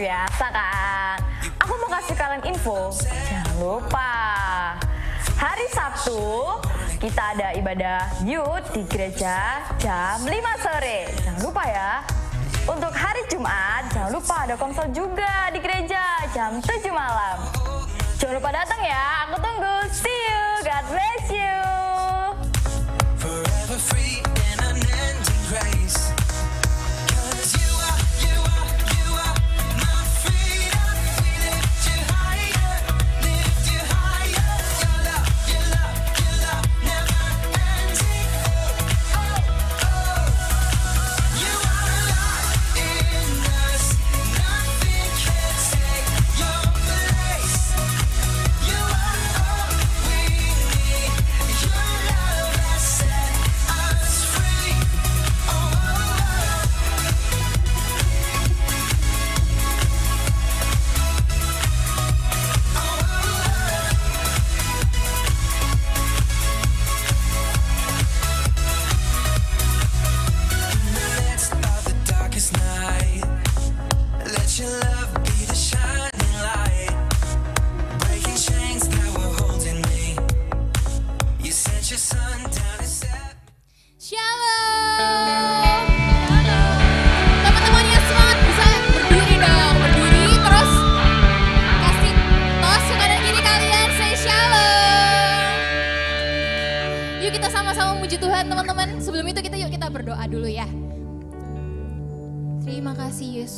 biasa kan? Aku mau kasih kalian info, jangan lupa. Hari Sabtu, kita ada ibadah youth di gereja jam 5 sore. Jangan lupa ya. Untuk hari Jumat, jangan lupa ada konser juga di gereja jam 7 malam. Jangan lupa datang ya, aku tunggu. See you, God bless you. Forever free in unending grace.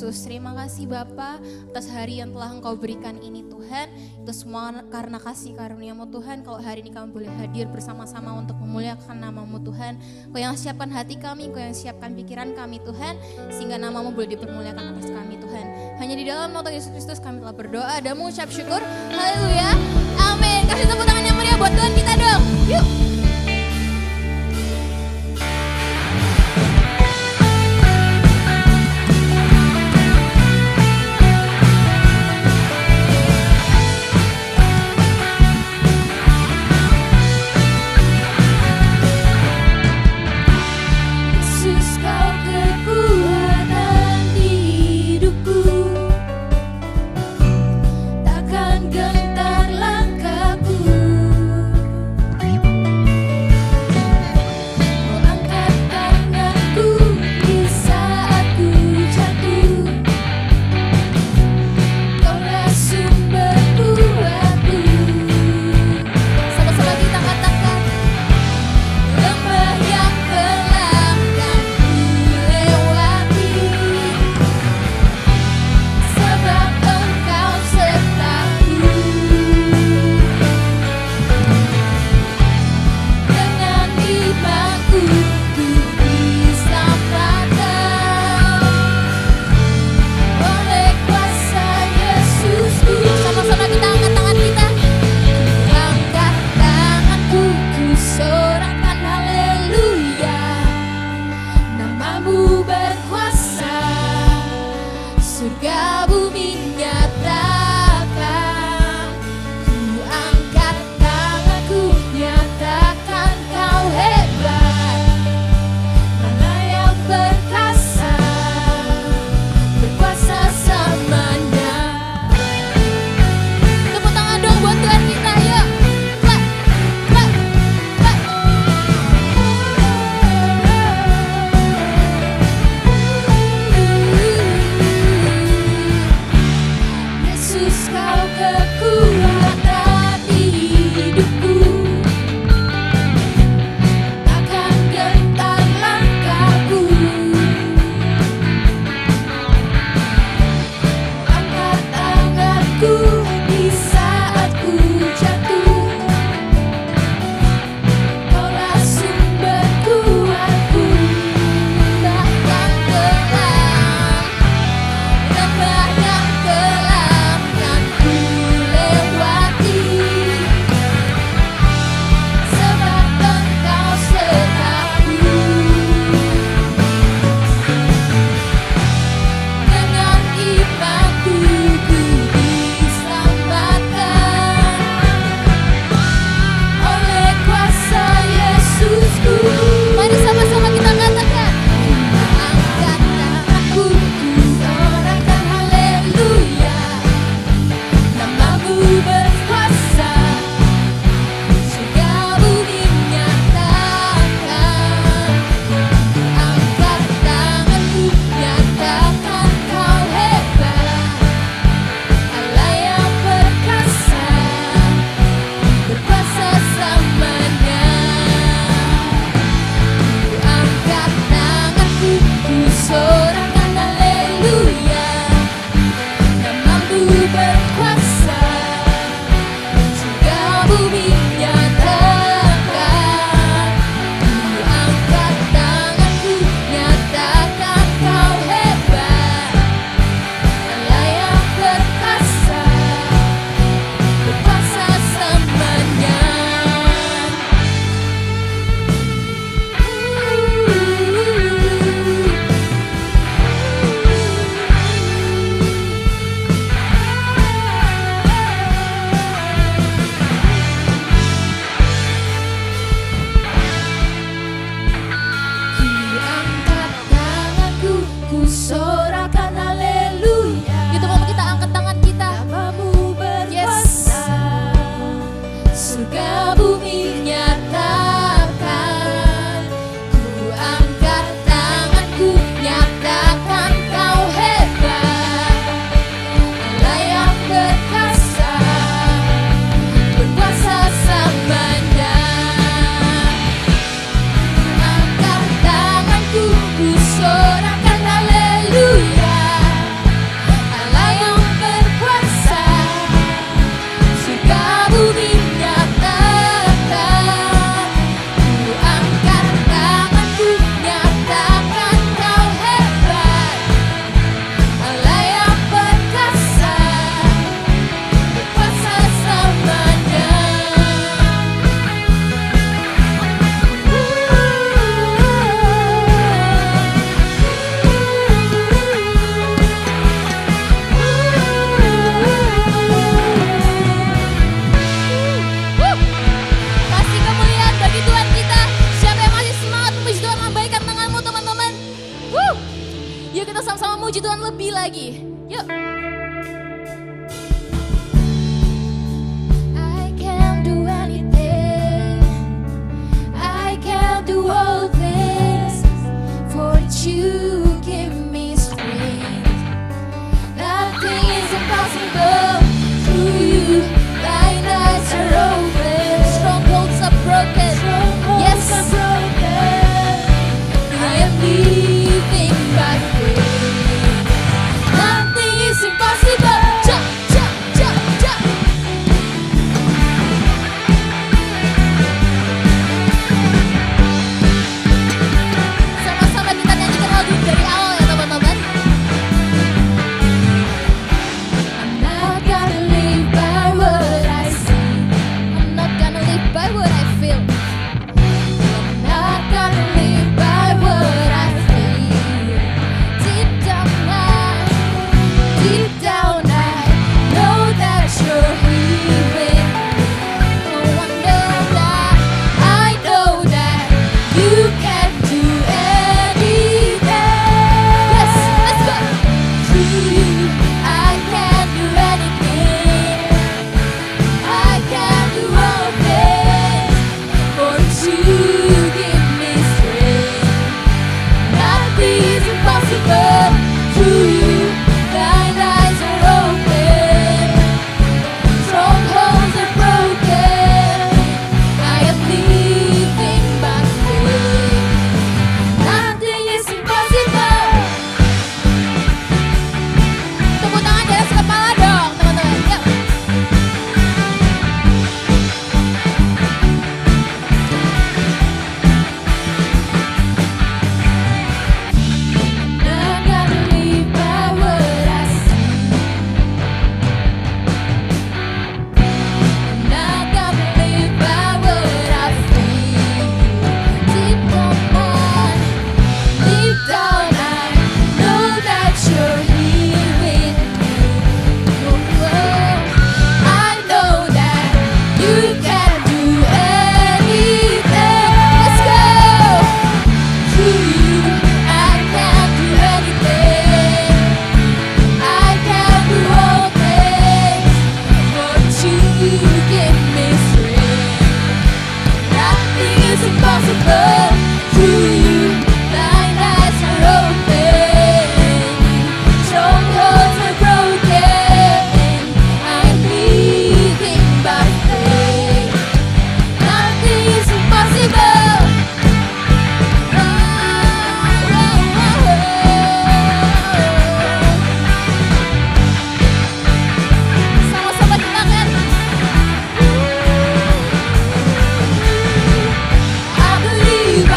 Terima kasih Bapa atas hari yang telah Engkau berikan ini Tuhan. Itu semua karena kasih karunia-Mu Tuhan. Kalau hari ini kami boleh hadir bersama-sama untuk memuliakan nama-Mu Tuhan. Kau yang siapkan hati kami, Kau yang siapkan pikiran kami Tuhan. Sehingga nama-Mu boleh dipermuliakan atas kami Tuhan. Hanya di dalam nama Yesus Kristus kami telah berdoa dan mengucap syukur. Haleluya. Amin. Kasih tepuk tangan yang meriah buat Tuhan kita dong. Yuk. Sebab Engkau sertaku. give me strength. Nothing is impossible to you. Blind eyes are open, strongholds are broken. I'm living by faith. Nothing is impossible. Sama-sama kita kan? I believe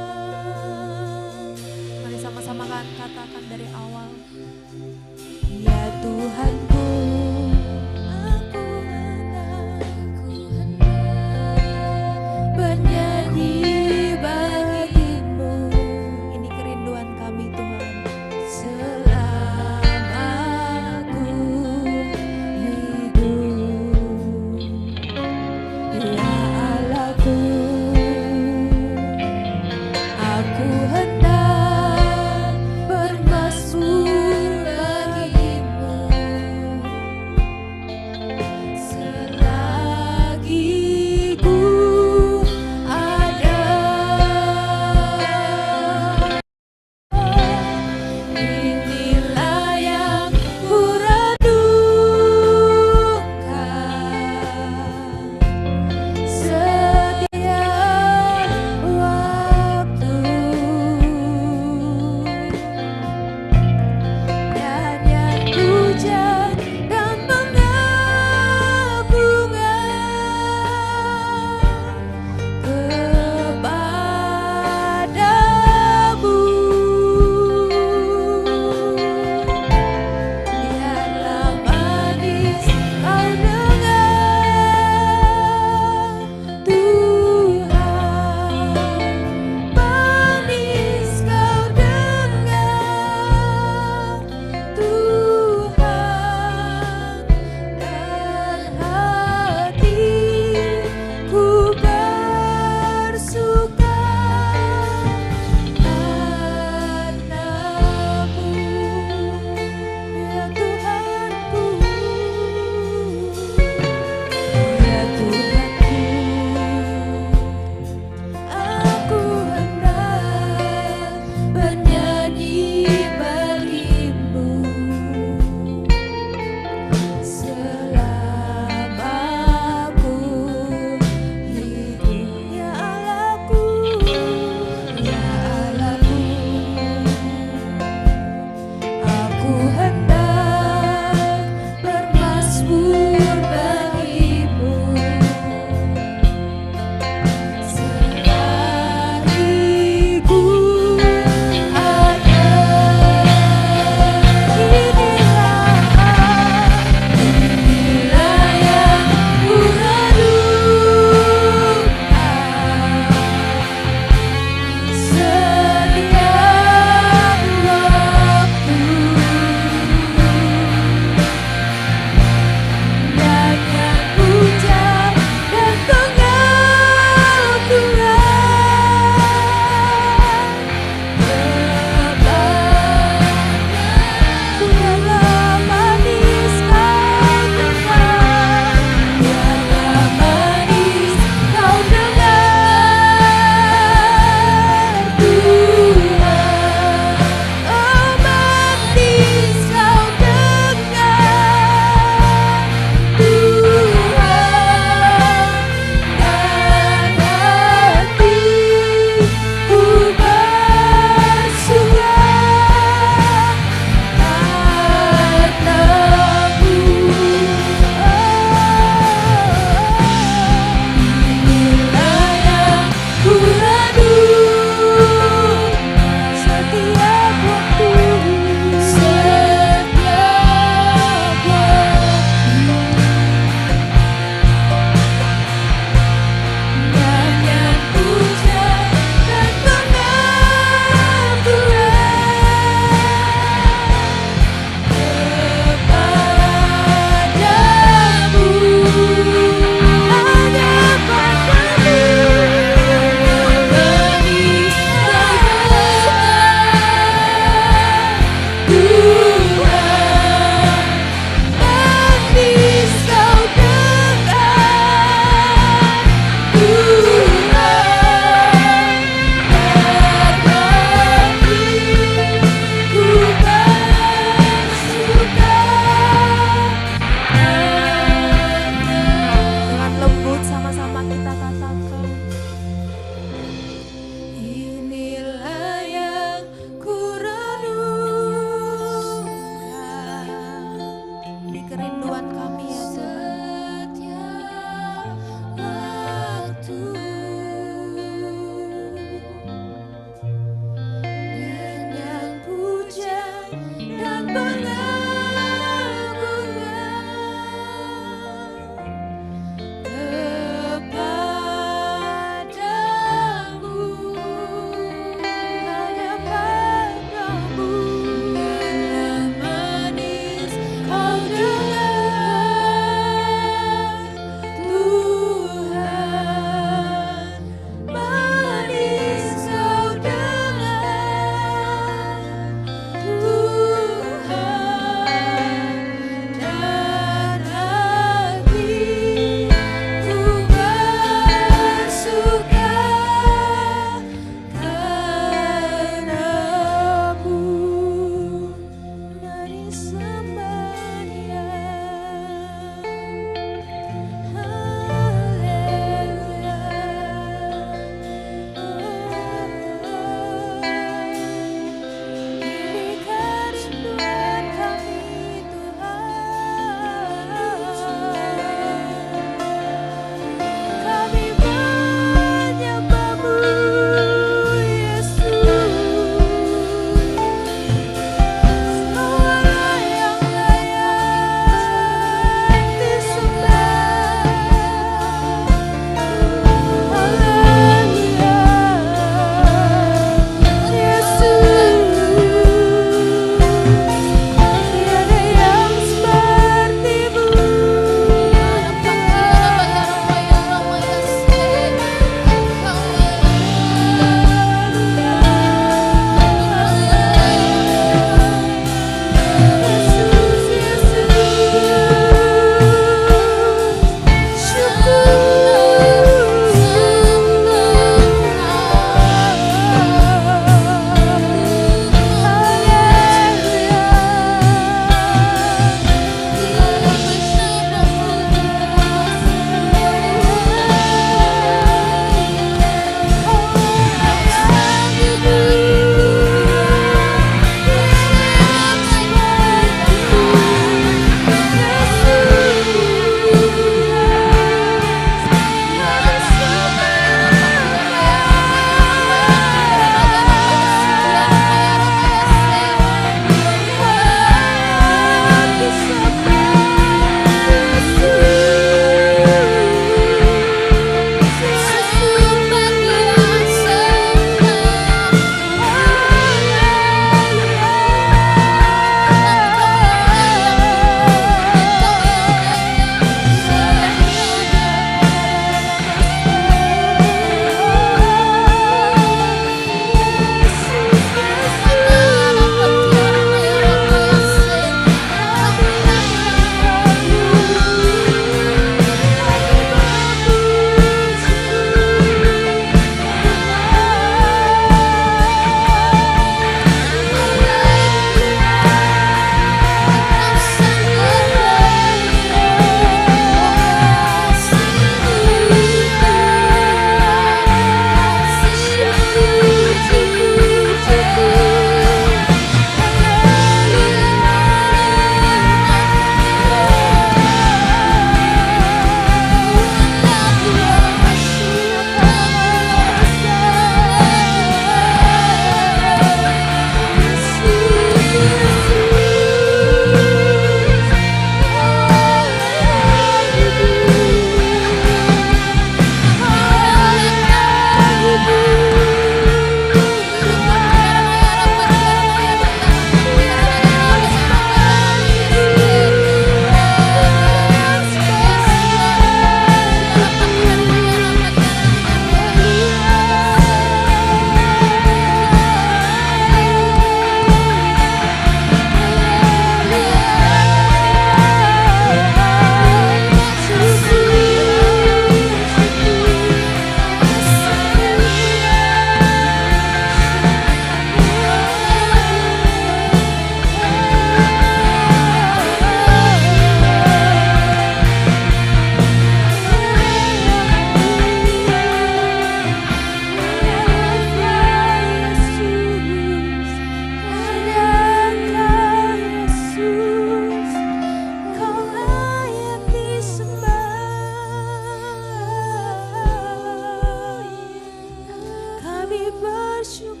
Saya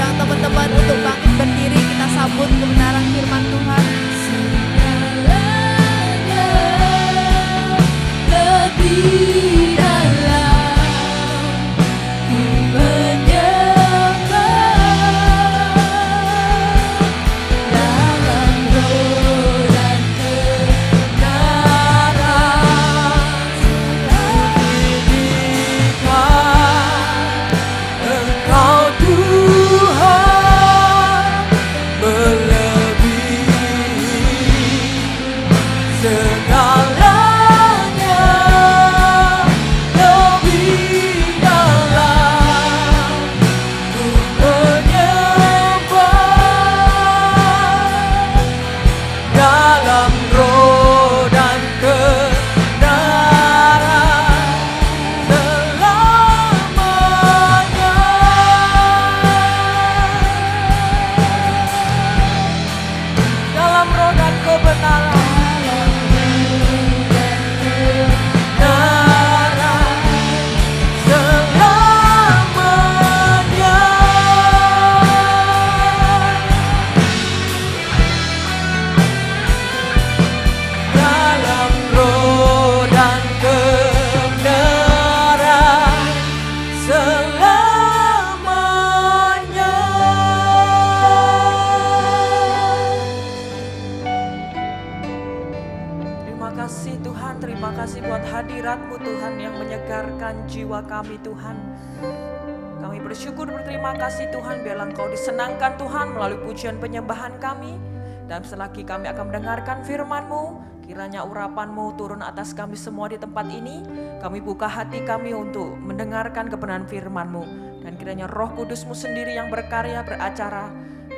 undang teman-teman untuk bangkit berdiri, kita sambut kebenaran terima kasih buat hadirat-Mu Tuhan yang menyegarkan jiwa kami Tuhan. Kami bersyukur berterima kasih Tuhan, biarlah Engkau disenangkan Tuhan melalui pujian penyembahan kami. Dan selagi kami akan mendengarkan firman-Mu, kiranya urapan-Mu turun atas kami semua di tempat ini. Kami buka hati kami untuk mendengarkan kebenaran firman-Mu. Dan kiranya Roh Kudus-Mu sendiri yang berkarya, beracara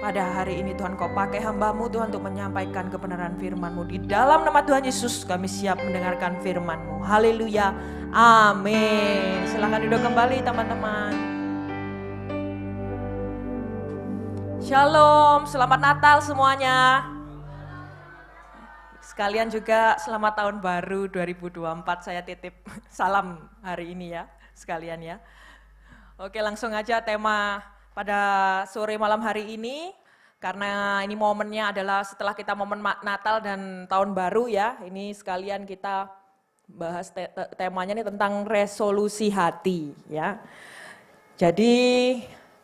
pada hari ini Tuhan. Kau pakai hamba-Mu Tuhan untuk menyampaikan kebenaran firman-Mu. Di dalam nama Tuhan Yesus kami siap mendengarkan firman-Mu. Haleluya, amin. Silahkan duduk kembali teman-teman. Shalom, selamat Natal semuanya. Sekalian juga selamat tahun baru 2024. Saya titip salam hari ini ya, sekalian ya. Oke, langsung aja tema pada sore malam hari ini. Karena ini momennya adalah setelah kita momen Natal dan tahun baru ya. Ini sekalian kita bahas temanya nih tentang resolusi hati ya. Jadi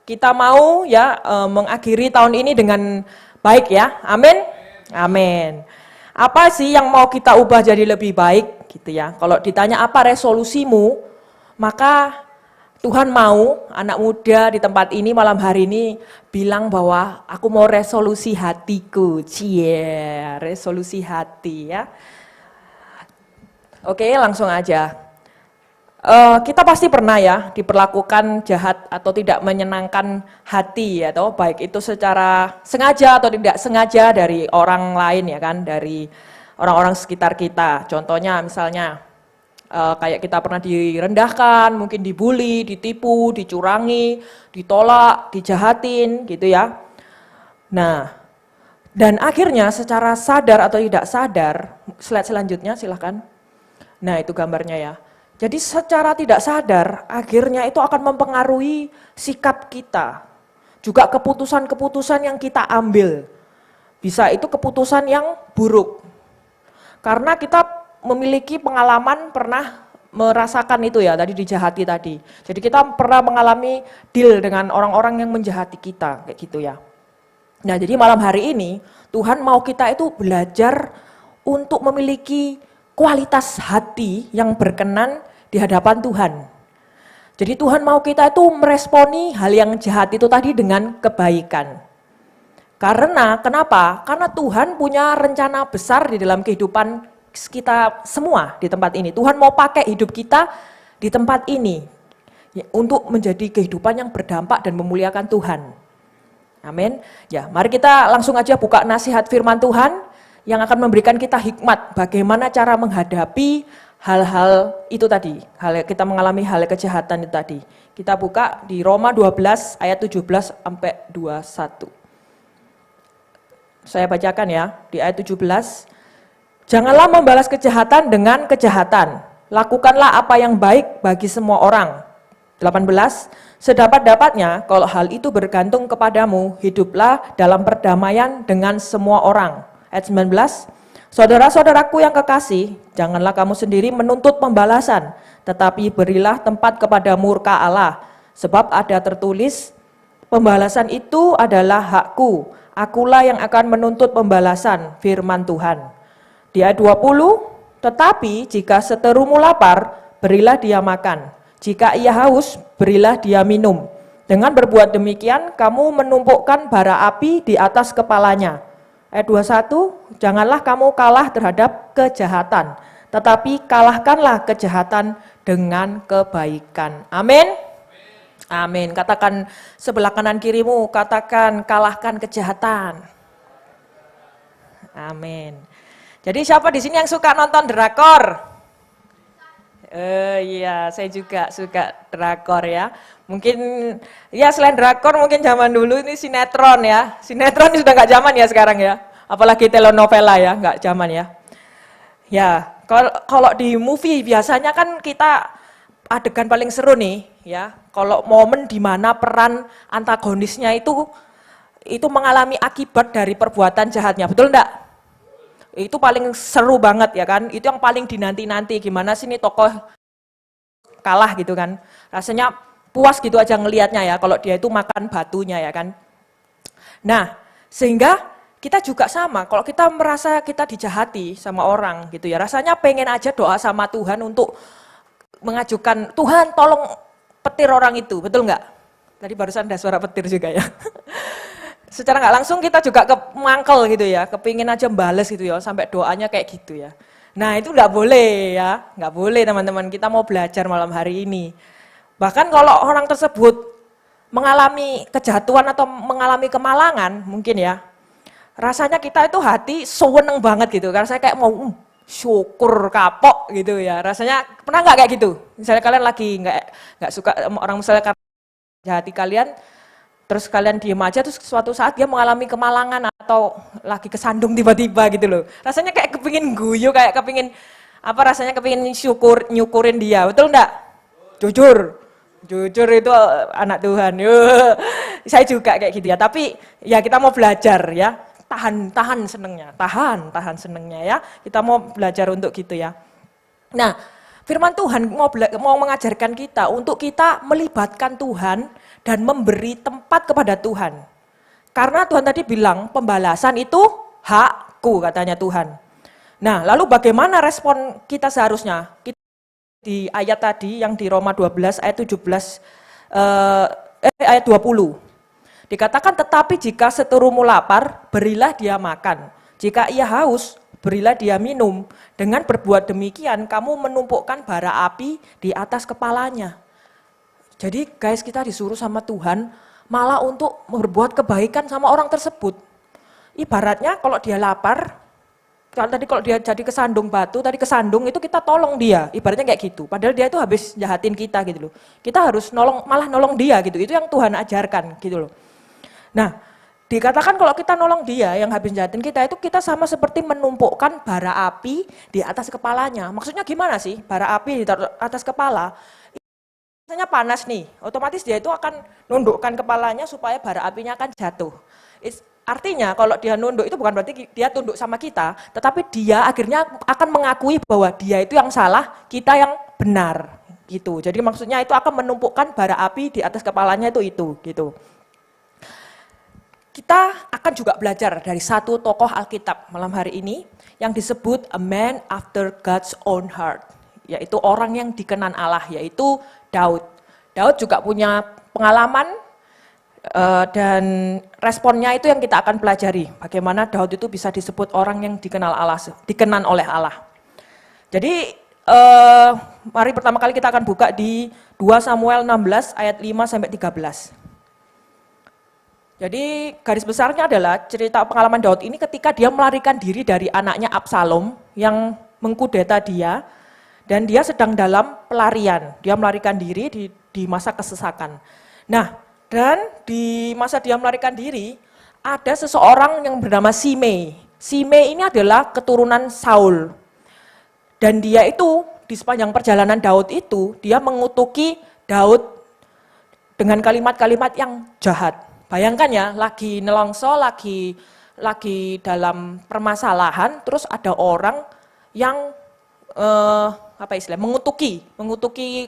kita mau ya mengakhiri tahun ini dengan baik ya, amin, amin. Apa sih yang mau kita ubah jadi lebih baik gitu ya. Kalau ditanya apa resolusimu, maka Tuhan mau anak muda di tempat ini malam hari ini bilang bahwa aku mau resolusi hatiku, cie, resolusi hati ya. Oke, langsung aja. Kita pasti pernah ya diperlakukan jahat atau tidak menyenangkan hati ya, atau baik itu secara sengaja atau tidak sengaja dari orang lain ya kan, dari orang-orang sekitar kita. Contohnya misalnya kayak kita pernah direndahkan, mungkin dibully, ditipu, dicurangi, ditolak, dijahatin gitu ya. Nah, dan akhirnya secara sadar atau tidak sadar, slide selanjutnya silahkan. Nah itu gambarnya ya. Jadi secara tidak sadar, akhirnya itu akan mempengaruhi sikap kita. Juga keputusan-keputusan yang kita ambil. Bisa itu keputusan yang buruk. Karena kita memiliki pengalaman pernah merasakan itu ya, tadi dijahati tadi. Jadi kita pernah mengalami deal dengan orang-orang yang menjahati kita, kayak gitu ya. Nah jadi malam hari ini, Tuhan mau kita itu belajar untuk memiliki kualitas hati yang berkenan di hadapan Tuhan. Jadi Tuhan mau kita itu meresponi hal yang jahat itu tadi dengan kebaikan. Karena, kenapa? Karena Tuhan punya rencana besar di dalam kehidupan kita semua di tempat ini. Tuhan mau pakai hidup kita di tempat ini ya, untuk menjadi kehidupan yang berdampak dan memuliakan Tuhan. Amin. Ya, mari kita langsung aja buka nasihat firman Tuhan yang akan memberikan kita hikmat bagaimana cara menghadapi hal-hal itu tadi, kita mengalami hal kejahatan itu tadi. Kita buka di Roma 12 ayat 17 sampai 21. Saya bacakan ya, di ayat 17. Janganlah membalas kejahatan dengan kejahatan. Lakukanlah apa yang baik bagi semua orang. 18. Sedapat-dapatnya, kalau hal itu bergantung kepadamu, hiduplah dalam perdamaian dengan semua orang. Ayat 19. Saudara-saudaraku yang kekasih, janganlah kamu sendiri menuntut pembalasan, tetapi berilah tempat kepada murka Allah. Sebab ada tertulis, pembalasan itu adalah hakku, akulah yang akan menuntut pembalasan, firman Tuhan. Di ayat 20, tetapi jika seterumu lapar, berilah dia makan. Jika ia haus, berilah dia minum. Dengan berbuat demikian, kamu menumpukkan bara api di atas kepalanya. Ayat 21, janganlah kamu kalah terhadap kejahatan, tetapi kalahkanlah kejahatan dengan kebaikan. Amin. Amin. Katakan sebelah kanan kirimu, katakan kalahkan kejahatan. Amin. Jadi siapa di sini yang suka nonton drakor? Iya, saya juga suka drakor ya. Mungkin ya selain drakor mungkin zaman dulu ini sinetron ya. Sinetron sudah nggak zaman ya sekarang ya. Apalagi telenovela ya, nggak zaman ya. Ya, kalau di movie biasanya kan kita adegan paling seru nih ya. Kalau momen di mana peran antagonisnya itu mengalami akibat dari perbuatan jahatnya, betul enggak? Itu paling seru banget ya kan, itu yang paling dinanti-nanti, gimana sih nih tokoh kalah gitu kan. Rasanya puas gitu aja ngelihatnya ya, kalau dia itu makan batunya ya kan. Nah, sehingga kita juga sama, kalau kita merasa kita dijahati sama orang gitu ya, rasanya pengen aja doa sama Tuhan untuk mengajukan, Tuhan tolong petir orang itu, betul nggak? Tadi barusan ada suara petir juga ya. Secara nggak langsung kita juga mangkel gitu ya, kepingin aja bales gitu ya, sampai doanya kayak gitu ya. Nah itu nggak boleh ya, nggak boleh teman-teman, kita mau belajar malam hari ini. Bahkan kalau orang tersebut mengalami kejatuhan atau mengalami kemalangan mungkin ya, rasanya kita itu hati seneng banget gitu, karena saya kayak mau syukur kapok gitu ya. Rasanya pernah nggak kayak gitu? Misalnya kalian lagi nggak suka orang, misalnya karena hati kalian, terus kalian diem aja, terus suatu saat dia mengalami kemalangan atau lagi kesandung tiba-tiba gitu loh. Rasanya kayak kepingin guyu, kayak kepingin apa rasanya, kepingin nyukurin dia, betul nggak? Jujur itu anak Tuhan. Saya juga kayak gitu ya. Tapi ya kita mau belajar ya. Tahan senengnya ya. Kita mau belajar untuk gitu ya. Nah, firman Tuhan mau mengajarkan kita untuk kita melibatkan Tuhan dan memberi tempat kepada Tuhan. Karena Tuhan tadi bilang pembalasan itu hakku, katanya Tuhan. Nah, lalu bagaimana respon kita seharusnya? Di ayat tadi yang di Roma 12 ayat 20. Dikatakan, tetapi jika seterumu lapar, berilah dia makan. Jika ia haus, berilah dia minum. Dengan berbuat demikian, kamu menumpukkan bara api di atas kepalanya. Jadi guys, kita disuruh sama Tuhan malah untuk berbuat kebaikan sama orang tersebut. Ibaratnya kalau dia lapar, kalau dia jadi kesandung batu, tadi kesandung itu kita tolong dia, ibaratnya kayak gitu. Padahal dia itu habis jahatin kita gitu loh. Kita harus malah nolong dia gitu. Itu yang Tuhan ajarkan gitu loh. Nah, dikatakan kalau kita nolong dia yang habis jahatin kita, itu kita sama seperti menumpukkan bara api di atas kepalanya. Maksudnya gimana sih bara api di atas kepala? Misalnya panas nih, otomatis dia itu akan nundukkan kepalanya supaya bara apinya akan jatuh. Artinya kalau dia nunduk itu bukan berarti dia tunduk sama kita, tetapi dia akhirnya akan mengakui bahwa dia itu yang salah, kita yang benar gitu. Jadi maksudnya itu akan menumpukkan bara api di atas kepalanya itu gitu. Kita akan juga belajar dari satu tokoh Alkitab malam hari ini yang disebut a man after God's own heart, yaitu orang yang dikenan Allah, yaitu Daud. Daud juga punya pengalaman dan responnya itu yang kita akan pelajari. Bagaimana Daud itu bisa disebut orang yang dikenan oleh Allah. Jadi mari pertama kali kita akan buka di 2 Samuel 16 ayat 5-13. Jadi garis besarnya adalah cerita pengalaman Daud ini ketika dia melarikan diri dari anaknya Absalom yang mengkudeta dia, dan dia sedang dalam pelarian. Dia melarikan diri di masa kesesakan. Nah, dan di masa dia melarikan diri, ada seseorang yang bernama Simei. Simei ini adalah keturunan Saul. Dan dia itu di sepanjang perjalanan Daud itu, dia mengutuki Daud dengan kalimat-kalimat yang jahat. Bayangkan ya, lagi nelongso, lagi dalam permasalahan, terus ada orang yang mengutuki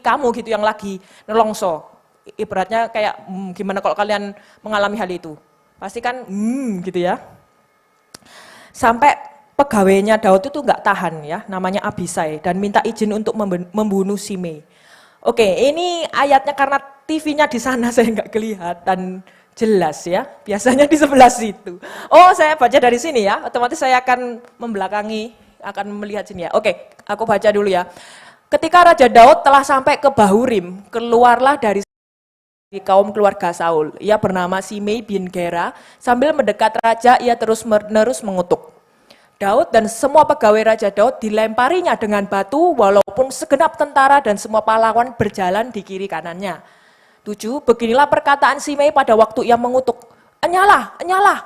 kamu gitu yang lagi nelongso. Ibaratnya kayak gimana kalau kalian mengalami hal itu? Pasti kan gitu ya. Sampai pegawainya Daud itu nggak tahan ya, namanya Abisai, dan minta izin untuk membunuh Simei. Oke, ini ayatnya karena TV-nya di sana saya nggak kelihatan jelas ya, biasanya di sebelah situ. Oh, saya baca dari sini ya, otomatis saya akan membelakangi, akan melihat sini ya. Oke, aku baca dulu ya. Ketika Raja Daud telah sampai ke Bahurim, keluarlah dari kaum keluarga Saul. Ia bernama Simei bin Gera. Sambil mendekat raja, ia terus-menerus mengutuk. Daud dan semua pegawai Raja Daud dilemparinya dengan batu, walaupun segenap tentara dan semua pahlawan berjalan di kiri kanannya. 7. Beginilah perkataan Simei pada waktu ia mengutuk. Enyalah,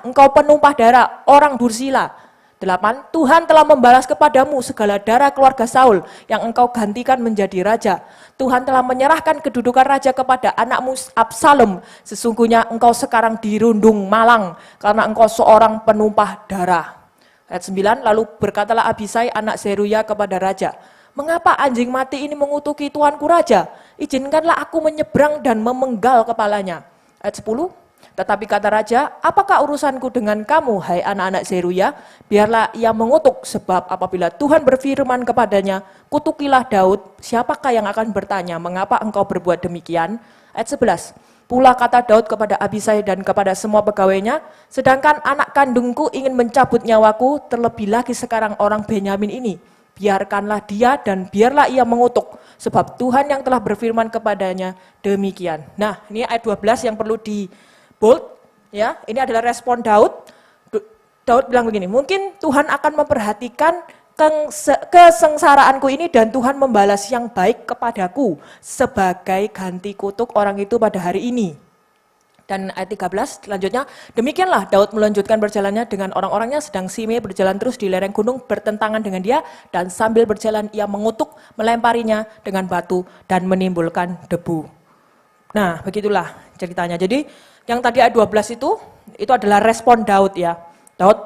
engkau penumpah darah orang Dursila. 8. Tuhan telah membalas kepadamu segala darah keluarga Saul yang engkau gantikan menjadi raja. Tuhan telah menyerahkan kedudukan raja kepada anakmu Absalom. Sesungguhnya engkau sekarang dirundung malang karena engkau seorang penumpah darah. Ayat 9, lalu berkatalah Abisai anak Seruya kepada raja, mengapa anjing mati ini mengutuki tuanku raja? Izinkanlah aku menyeberang dan memenggal kepalanya. Ayat 10, Tetapi kata raja, apakah urusanku dengan kamu, hai anak-anak Zeruya? Biarlah ia mengutuk, sebab apabila Tuhan berfirman kepadanya, kutukilah Daud, siapakah yang akan bertanya, mengapa engkau berbuat demikian? Ayat 11, pula kata Daud kepada Abisai dan kepada semua pegawainya, sedangkan anak kandungku ingin mencabut nyawaku, terlebih lagi sekarang orang Benyamin ini. Biarkanlah dia dan biarlah ia mengutuk, sebab Tuhan yang telah berfirman kepadanya demikian. Nah, ini ayat 12 yang perlu di bold, ya. Ini adalah respon Daud. Daud bilang begini, mungkin Tuhan akan memperhatikan kesengsaraanku ini dan Tuhan membalas yang baik kepadaku sebagai ganti kutuk orang itu pada hari ini. Dan ayat 13 selanjutnya, demikianlah Daud melanjutkan berjalannya dengan orang-orangnya, sedang Simei berjalan terus di lereng gunung bertentangan dengan dia, dan sambil berjalan ia mengutuk, melemparinya dengan batu dan menimbulkan debu. Nah, begitulah ceritanya. Jadi yang tadi ayat 12 itu adalah respon Daud ya. Daud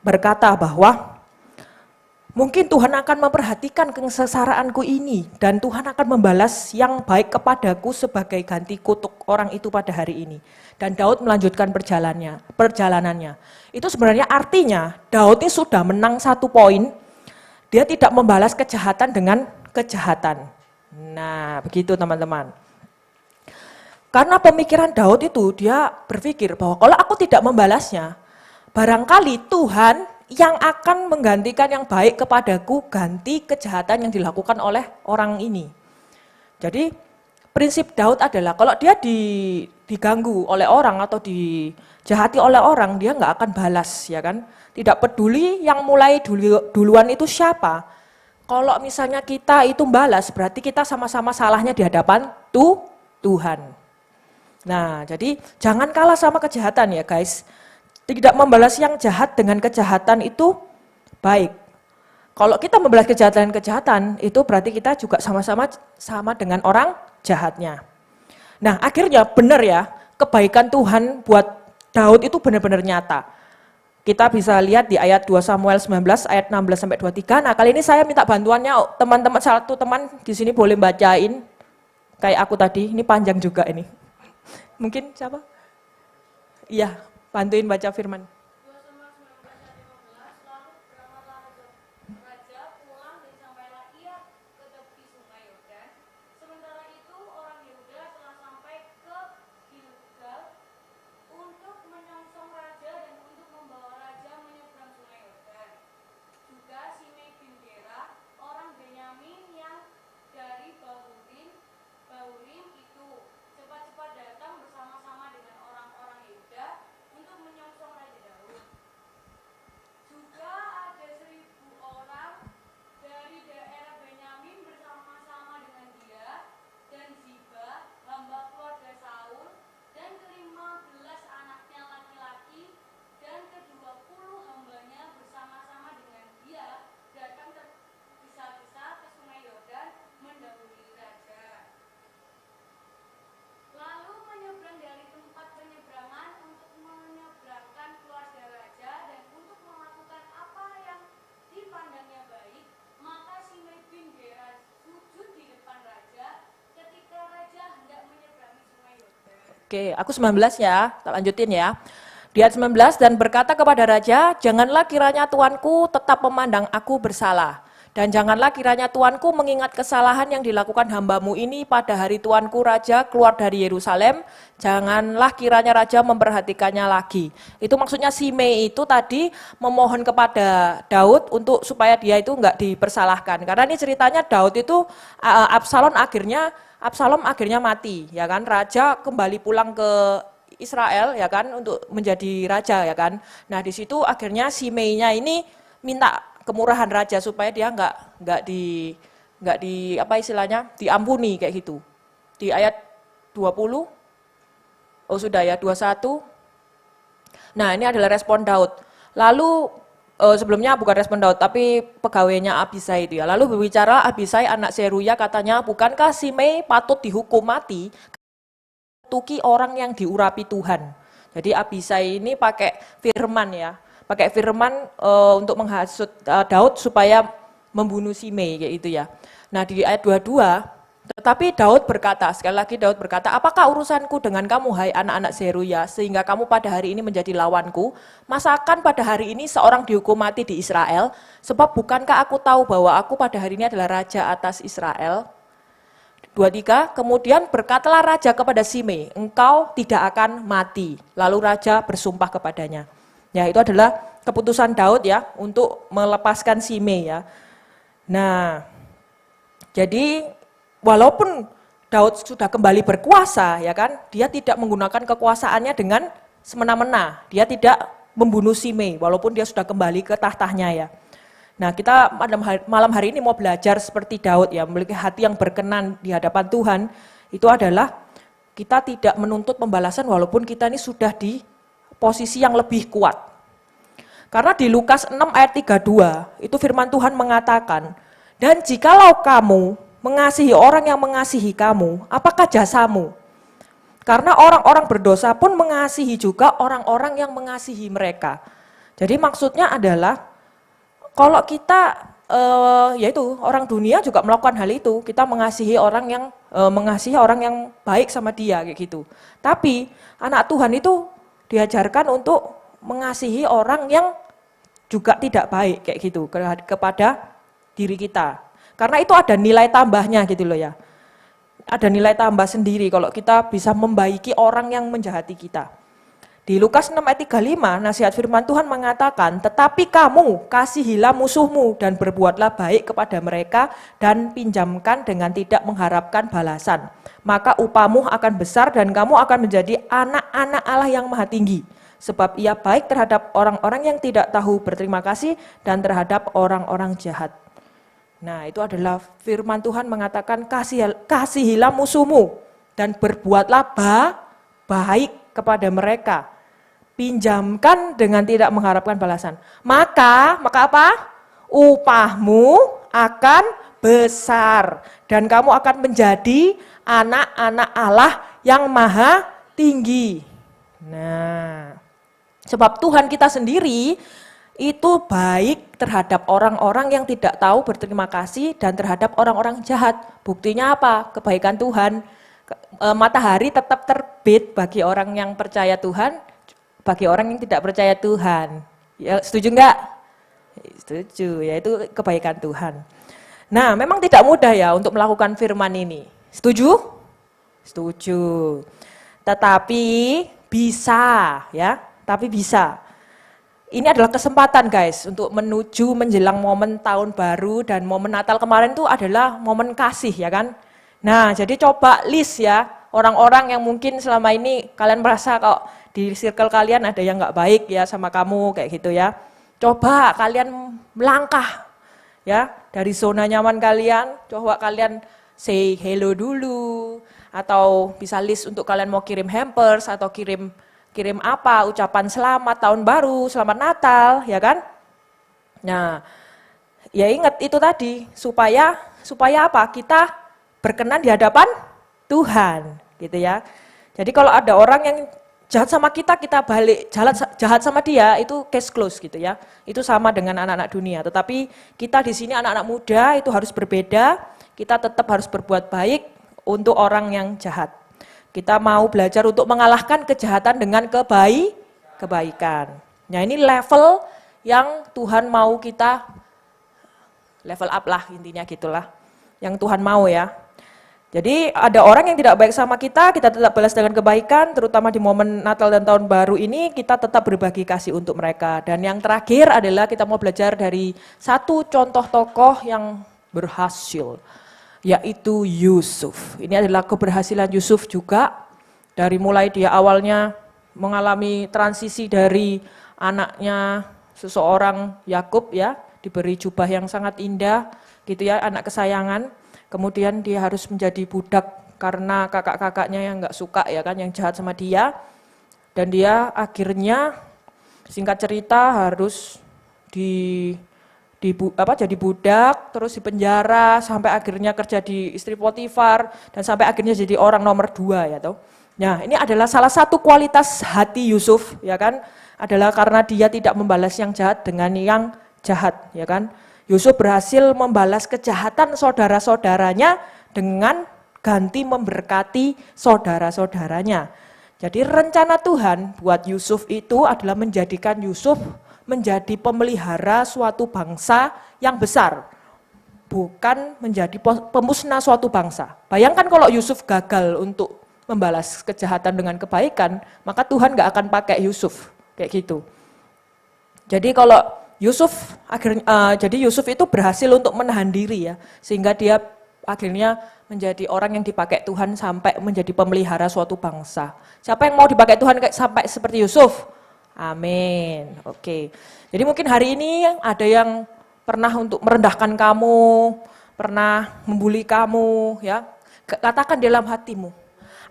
berkata bahwa mungkin Tuhan akan memperhatikan kesengsaraanku ini dan Tuhan akan membalas yang baik kepadaku sebagai ganti kutuk orang itu pada hari ini. Dan Daud melanjutkan perjalanannya. Itu sebenarnya artinya Daud ini sudah menang 1 poin. Dia tidak membalas kejahatan dengan kejahatan. Nah, begitu teman-teman. Karena pemikiran Daud itu dia berpikir bahwa kalau aku tidak membalasnya, barangkali Tuhan yang akan menggantikan yang baik kepadaku ganti kejahatan yang dilakukan oleh orang ini. Jadi prinsip Daud adalah kalau dia diganggu oleh orang atau dijahati oleh orang, dia nggak akan balas, ya kan? Tidak peduli yang mulai duluan itu siapa. Kalau misalnya kita itu balas, berarti kita sama-sama salahnya di hadapan Tuhan. Nah, jadi jangan kalah sama kejahatan ya guys. Tidak membalas yang jahat dengan kejahatan itu baik. Kalau kita membalas kejahatan itu berarti kita juga sama dengan orang jahatnya. Nah, akhirnya benar ya, kebaikan Tuhan buat Daud itu benar-benar nyata. Kita bisa lihat di ayat 2 Samuel 19 ayat 16 sampai 23. Nah, kali ini saya minta bantuannya teman-teman, satu teman di sini boleh bacain kayak aku tadi. Ini panjang juga ini. Mungkin siapa? Iya, bantuin baca firman. Oke, aku 19 ya, tak lanjutin ya. Di ayat 19, dan berkata kepada raja, janganlah kiranya tuanku tetap memandang aku bersalah. Dan janganlah kiranya tuanku mengingat kesalahan yang dilakukan hambamu ini pada hari tuanku raja keluar dari Yerusalem. Janganlah kiranya raja memperhatikannya lagi. Itu maksudnya Simei itu tadi memohon kepada Daud untuk supaya dia itu enggak dipersalahkan. Karena ini ceritanya Daud itu Absalom akhirnya mati, ya kan? Raja kembali pulang ke Israel, ya kan, untuk menjadi raja, ya kan? Nah, di situ akhirnya Simei-nya ini minta kemurahan raja supaya dia enggak di apa istilahnya diampuni kayak gitu. Di ayat 20, oh sudah ya 21. Nah, ini adalah respon Daud. Lalu sebelumnya bukan respon Daud, tapi pegawainya Abisai itu ya. Lalu berbicara Abisai anak Seruya katanya, bukankah Simei patut dihukum mati? Tuki orang yang diurapi Tuhan. Jadi Abisai ini pakai firman ya. Pakai firman untuk menghasut Daud supaya membunuh Simei kayak gitu ya. Nah, di ayat 22 Tetapi Daud berkata, sekali lagi Daud berkata, apakah urusanku dengan kamu hai anak-anak Zeruya, sehingga kamu pada hari ini menjadi lawanku? Masakan pada hari ini seorang dihukum mati di Israel? Sebab bukankah aku tahu bahwa aku pada hari ini adalah raja atas Israel? 23, kemudian berkatalah raja kepada Simei, engkau tidak akan mati. Lalu raja bersumpah kepadanya. Ya, itu adalah keputusan Daud ya, untuk melepaskan Simei ya. Nah, jadi walaupun Daud sudah kembali berkuasa, ya kan, dia tidak menggunakan kekuasaannya dengan semena-mena. Dia tidak membunuh Simei, walaupun dia sudah kembali ke tahtanya ya. Nah, kita malam hari ini mau belajar seperti Daud ya, memiliki hati yang berkenan di hadapan Tuhan. Itu adalah kita tidak menuntut pembalasan walaupun kita ini sudah di posisi yang lebih kuat. Karena di Lukas 6 ayat 32, itu firman Tuhan mengatakan, dan jikalau kamu mengasihi orang yang mengasihi kamu, apakah jasamu? Karena orang-orang berdosa pun mengasihi juga orang-orang yang mengasihi mereka. Jadi maksudnya adalah, kalau kita, yaitu orang dunia juga melakukan hal itu, kita mengasihi orang yang baik sama dia, kayak gitu. Tapi anak Tuhan itu diajarkan untuk mengasihi orang yang juga tidak baik, kayak gitu, kepada diri kita. Karena itu ada nilai tambahnya gitu loh ya. Ada nilai tambah sendiri kalau kita bisa membaiki orang yang menjahati kita. Di Lukas 6 ayat 35, nasihat firman Tuhan mengatakan, tetapi kamu kasihilah musuhmu dan berbuatlah baik kepada mereka dan pinjamkan dengan tidak mengharapkan balasan. Maka upahmu akan besar dan kamu akan menjadi anak-anak Allah yang maha tinggi. Sebab ia baik terhadap orang-orang yang tidak tahu berterima kasih dan terhadap orang-orang jahat. Nah, itu adalah firman Tuhan mengatakan kasihilah musuhmu dan berbuatlah baik kepada mereka. Pinjamkan dengan tidak mengharapkan balasan. Maka apa? Upahmu akan besar dan kamu akan menjadi anak-anak Allah yang maha tinggi. Nah, sebab Tuhan kita sendiri itu baik terhadap orang-orang yang tidak tahu berterima kasih dan terhadap orang-orang jahat. Buktinya apa? Kebaikan Tuhan. Matahari tetap terbit bagi orang yang percaya Tuhan, bagi orang yang tidak percaya Tuhan. Ya, setuju enggak? Setuju, ya itu kebaikan Tuhan. Nah, memang tidak mudah ya untuk melakukan firman ini. Setuju? Setuju. Tetapi bisa ya, tapi bisa. Ini adalah kesempatan guys untuk menuju menjelang momen tahun baru dan momen Natal kemarin itu adalah momen kasih ya kan. Nah jadi coba list ya orang-orang yang mungkin selama ini kalian merasa kok di circle kalian ada yang nggak baik ya sama kamu kayak gitu ya. Coba kalian melangkah ya dari zona nyaman kalian, coba kalian say hello dulu atau bisa list untuk kalian mau kirim hampers atau kirim apa, ucapan selamat tahun baru, selamat Natal, ya kan? Nah, ya ingat itu tadi, supaya apa? Kita berkenan di hadapan Tuhan, gitu ya. Jadi kalau ada orang yang jahat sama kita balik jahat sama dia, itu case close gitu ya. Itu sama dengan anak-anak dunia, tetapi kita di sini anak-anak muda itu harus berbeda, kita tetap harus berbuat baik untuk orang yang jahat. Kita mau belajar untuk mengalahkan kejahatan dengan kebaikan. Nah ini level yang Tuhan mau kita level up lah intinya gitulah. Yang Tuhan mau ya. Jadi ada orang yang tidak baik sama kita tetap balas dengan kebaikan, terutama di momen Natal dan Tahun Baru ini kita tetap berbagi kasih untuk mereka. Dan yang terakhir adalah kita mau belajar dari satu contoh tokoh yang berhasil, yaitu Yusuf. Ini adalah keberhasilan Yusuf juga, dari mulai dia awalnya mengalami transisi dari anaknya seseorang Yakub ya, diberi jubah yang sangat indah gitu ya, anak kesayangan. Kemudian dia harus menjadi budak karena kakak-kakaknya yang nggak suka ya kan, yang jahat sama dia. Dan dia akhirnya singkat cerita harus jadi budak, terus dipenjara sampai akhirnya kerja di istri Potifar dan sampai akhirnya jadi orang nomor 2 ya toh. Nah, ini adalah salah satu kualitas hati Yusuf ya kan, adalah karena dia tidak membalas yang jahat dengan yang jahat ya kan. Yusuf berhasil membalas kejahatan saudara-saudaranya dengan ganti memberkati saudara-saudaranya. Jadi rencana Tuhan buat Yusuf itu adalah menjadikan Yusuf menjadi pemelihara suatu bangsa yang besar, bukan menjadi pemusnah suatu bangsa. Bayangkan kalau Yusuf gagal untuk membalas kejahatan dengan kebaikan, maka Tuhan gak akan pakai Yusuf, kayak gitu. Jadi kalau Yusuf Yusuf itu berhasil untuk menahan diri ya, sehingga dia akhirnya menjadi orang yang dipakai Tuhan sampai menjadi pemelihara suatu bangsa. Siapa yang mau dipakai Tuhan sampai seperti Yusuf? Amin. Oke. Jadi mungkin hari ini ada yang pernah untuk merendahkan kamu, pernah membuli kamu, ya. Katakan dalam hatimu,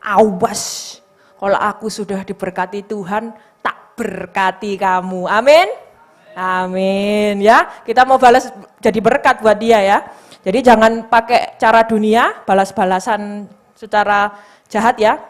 awas, kalau aku sudah diberkati Tuhan, tak berkati kamu. Amin. Amin ya. Kita mau balas jadi berkat buat dia ya. Jadi jangan pakai cara dunia, balas-balasan secara jahat ya.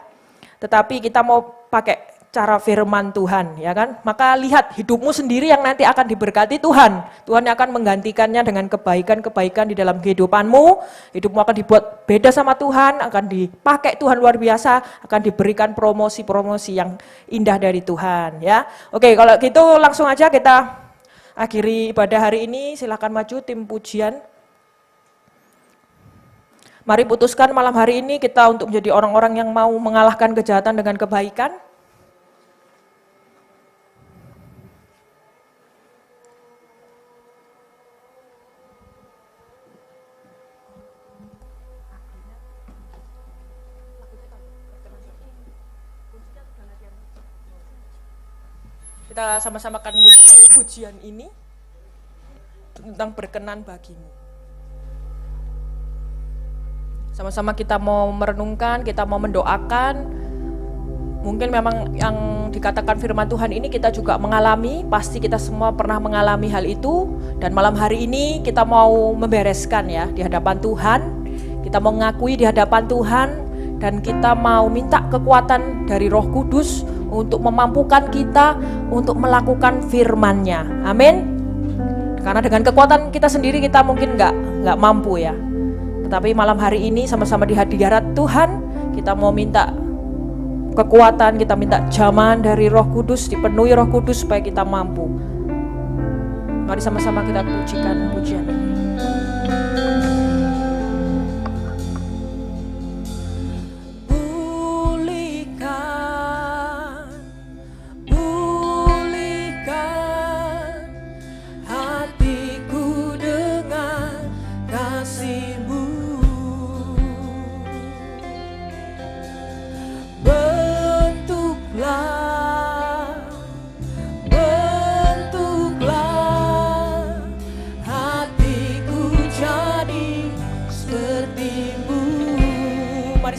Tetapi kita mau pakai cara firman Tuhan, ya kan? Maka lihat hidupmu sendiri yang nanti akan diberkati Tuhan. Tuhan akan menggantikannya dengan kebaikan-kebaikan di dalam kehidupanmu. Hidupmu akan dibuat beda sama Tuhan, akan dipakai Tuhan luar biasa, akan diberikan promosi-promosi yang indah dari Tuhan, ya. Oke, kalau gitu langsung aja kita akhiri ibadah hari ini. Silakan maju tim pujian. Mari putuskan malam hari ini kita untuk menjadi orang-orang yang mau mengalahkan kejahatan dengan kebaikan. Kita sama-sama akan pujian ini tentang berkenan bagimu. Sama-sama kita mau merenungkan, kita mau mendoakan. Mungkin memang yang dikatakan firman Tuhan ini kita juga mengalami, pasti kita semua pernah mengalami hal itu. Dan malam hari ini kita mau membereskan ya di hadapan Tuhan. Kita mau mengakui di hadapan Tuhan dan kita mau minta kekuatan dari Roh Kudus untuk memampukan kita untuk melakukan firman-Nya. Amin. Karena dengan kekuatan kita sendiri kita mungkin nggak mampu ya. Tetapi malam hari ini sama-sama di hadirat Tuhan kita mau minta kekuatan, kita minta jaman dari Roh Kudus, dipenuhi Roh Kudus supaya kita mampu. Mari sama-sama kita pujikan pujian ini.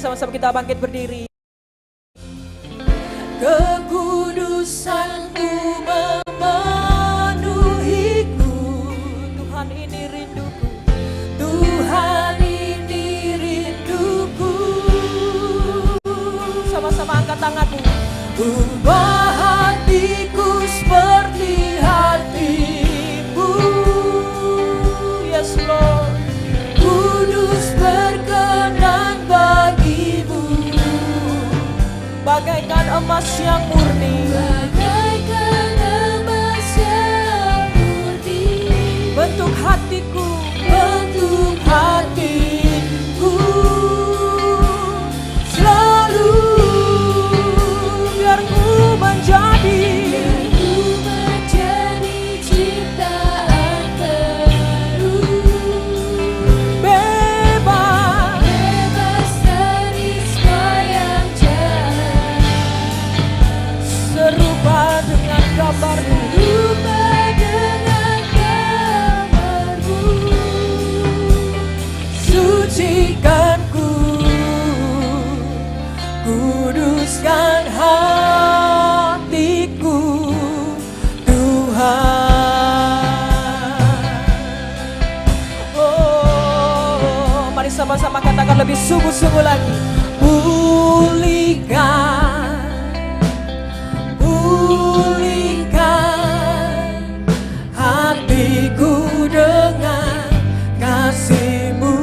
Sama-sama kita bangkit berdiri. Kekudusan-Mu memenuhiku, Tuhan ini rinduku, Tuhan ini rinduku. Sama-sama angkat tanganmu. Ubah hatiku seperti hati-Mu, yes Lord. Kudus berkenan bagaikan emas yang murni, bagaikan emas yang murni. Bentuk hatiku, bentuk hatiku selalu biar ku menjadi ciptaan baru, bebas dari semua yang jahat. Serupa dengan gambar-Mu, sucikanku, kuduskan hatiku, Tuhan. Oh, mari sama-sama katakan lebih sungguh-sungguh lagi. Pulihkan hatiku dengan kasih-Mu,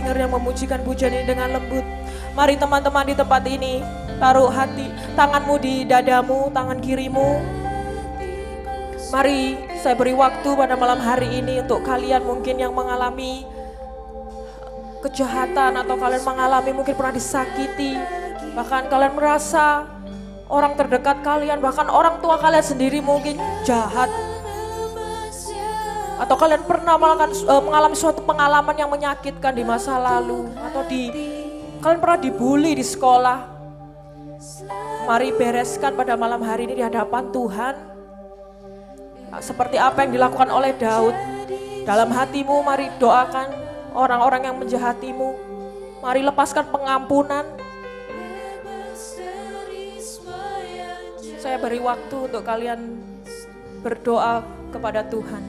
mendengar yang memujikan pujian ini dengan lembut. Mari teman-teman di tempat ini, taruh hati, tanganmu di dadamu, tangan kirimu. Mari saya beri waktu pada malam hari ini untuk kalian mungkin yang mengalami kejahatan atau kalian mengalami mungkin pernah disakiti, bahkan kalian merasa orang terdekat kalian, bahkan orang tua kalian sendiri mungkin jahat, atau kalian pernah mengalami suatu pengalaman yang menyakitkan di masa lalu, atau kalian pernah dibully di sekolah. Mari bereskan pada malam hari ini di hadapan Tuhan. Seperti apa yang dilakukan oleh Daud. Dalam hatimu mari doakan orang-orang yang menjahatimu. Mari lepaskan pengampunan. Saya beri waktu untuk kalian berdoa kepada Tuhan.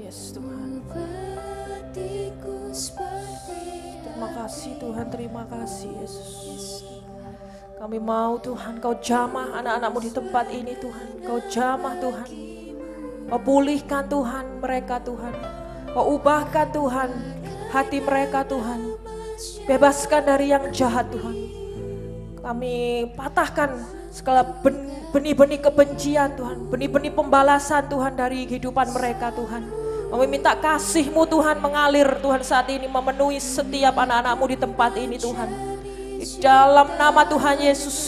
Yes Tuhan. Terima kasih Tuhan, terima kasih Yesus. Kami mau Tuhan, Kau jamah anak-anak-Mu di tempat ini Tuhan. Kau jamah Tuhan. Kau pulihkan Tuhan mereka Tuhan. Kau ubahkan Tuhan hati mereka Tuhan. Bebaskan dari yang jahat Tuhan. Kami patahkan segala benih-benih kebencian Tuhan. Benih-benih pembalasan Tuhan dari kehidupan mereka Tuhan. Kami minta kasih-Mu Tuhan mengalir Tuhan saat ini, memenuhi setiap anak-anak-Mu di tempat ini Tuhan. Di dalam nama Tuhan Yesus,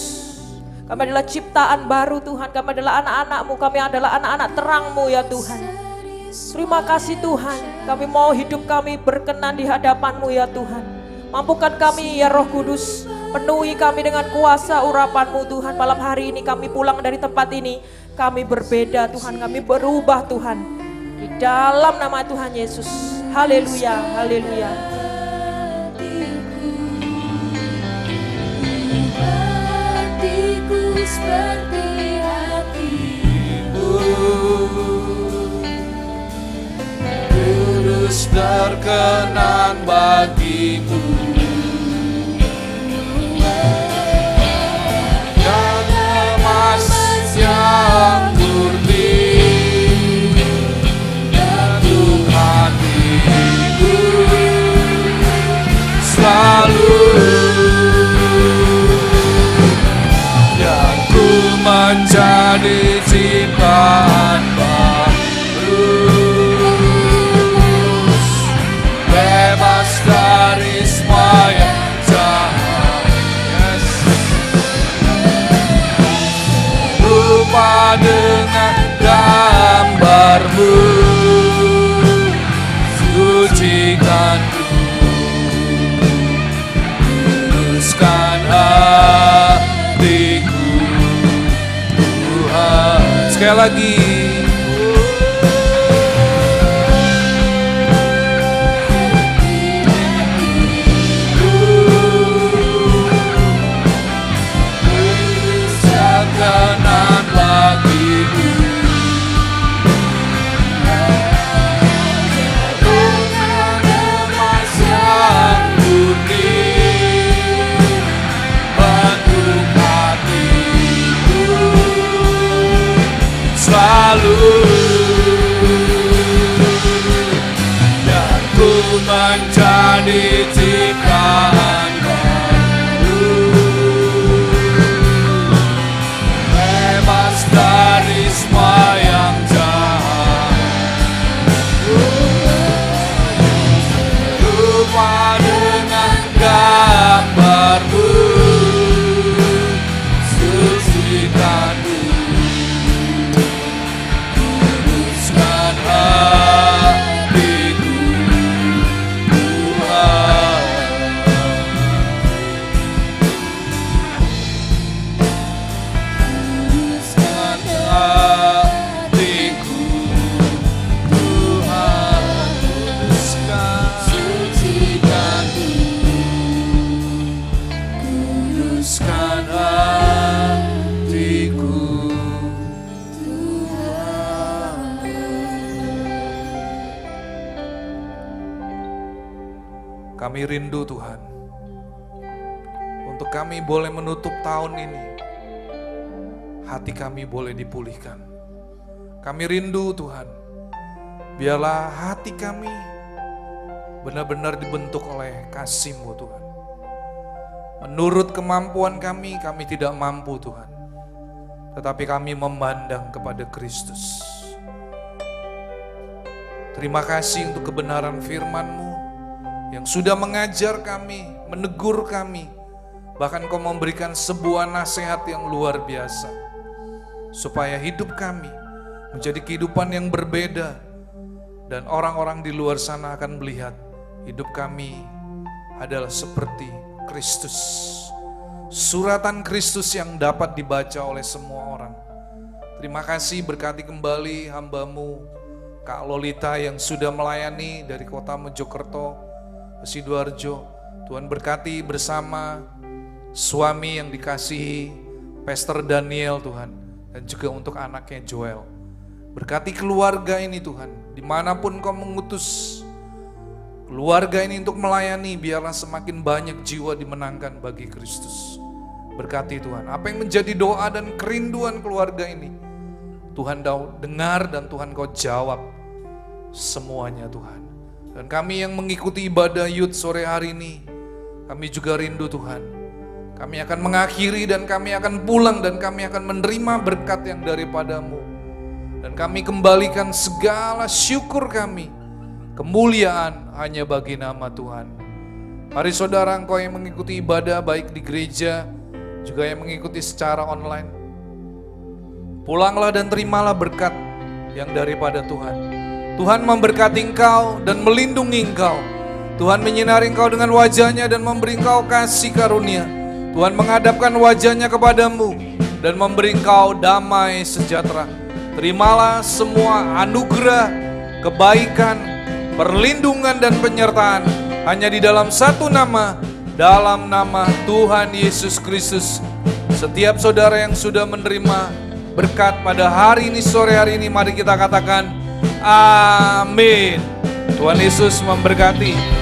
kami adalah ciptaan baru Tuhan. Kami adalah anak-anak-Mu, kami adalah anak-anak terang-Mu ya Tuhan. Terima kasih Tuhan, kami mau hidup kami berkenan di hadapan-Mu ya Tuhan. Mampukan kami ya Roh Kudus, penuhi kami dengan kuasa urapan-Mu Tuhan. Malam hari ini kami pulang dari tempat ini, kami berbeda Tuhan, kami berubah Tuhan. Di dalam nama Tuhan Yesus. Haleluya, haleluya. Hatiku seperti hatimu, Kudus berkenan bagimu. Dan emas yang murni untuk hatiku selalu. Dan ku menjadi ciptaan baru, bebas dari semua yang jahat. Yes. Rupa dengan gambar-Mu, sucikanku, kuduskan hatiku Tuhan. Sekali lagi. Berkenan bagimu. Dengan emas yang murni untuk hatiku selalu. Dan ku menjadi ciptaan baru, bebas dari semua yang jahat. Rupa dengan gambar-Mu, sucikanku, kuduskan hatiku Tuhan. Kuduskan hatiku Tuhan, kuduskan, sucikan Kami rindu Tuhan, untuk kami boleh menutup tahun ini, hati kami boleh dipulihkan. Kami rindu Tuhan, biarlah hati kami benar-benar dibentuk oleh kasih-Mu Tuhan. Menurut kemampuan kami tidak mampu Tuhan. Tetapi kami memandang kepada Kristus. Terima kasih untuk kebenaran firman-Mu yang sudah mengajar kami, menegur kami. Bahkan Kau memberikan sebuah nasihat yang luar biasa. Supaya hidup kami menjadi kehidupan yang berbeda. Dan orang-orang di luar sana akan melihat hidup kami adalah seperti Kristus. Suratan Kristus yang dapat dibaca oleh semua orang. Terima kasih, berkati kembali hamba-Mu Kak Lolita yang sudah melayani dari kota Mojokerto, Sidoarjo. Tuhan berkati bersama suami yang dikasihi Pastor Daniel Tuhan, dan juga untuk anaknya Joel. Berkati keluarga ini Tuhan, dimanapun Kau mengutus keluarga ini untuk melayani, biarlah semakin banyak jiwa dimenangkan bagi Kristus. Berkati Tuhan, apa yang menjadi doa dan kerinduan keluarga ini, Tuhan dengar dan Tuhan Kau jawab semuanya Tuhan. Dan kami yang mengikuti ibadah Youth sore hari ini, kami juga rindu Tuhan. Kami akan mengakhiri dan kami akan pulang dan kami akan menerima berkat yang daripada-Mu. Dan kami kembalikan segala syukur kami, kemuliaan hanya bagi nama Tuhan. Mari saudara, engkau yang mengikuti ibadah baik di gereja, juga yang mengikuti secara online, pulanglah dan terimalah berkat yang daripada Tuhan. Tuhan memberkati engkau dan melindungi engkau. Tuhan menyinari engkau dengan wajahnya dan memberi engkau kasih karunia. Tuhan menghadapkan wajahnya kepadamu dan memberi engkau damai sejahtera. Terimalah semua anugerah, kebaikan, perlindungan dan penyertaan hanya di dalam satu nama, dalam nama Tuhan Yesus Kristus. Setiap saudara yang sudah menerima berkat pada hari ini, sore hari ini, mari kita katakan amin. Tuhan Yesus memberkati.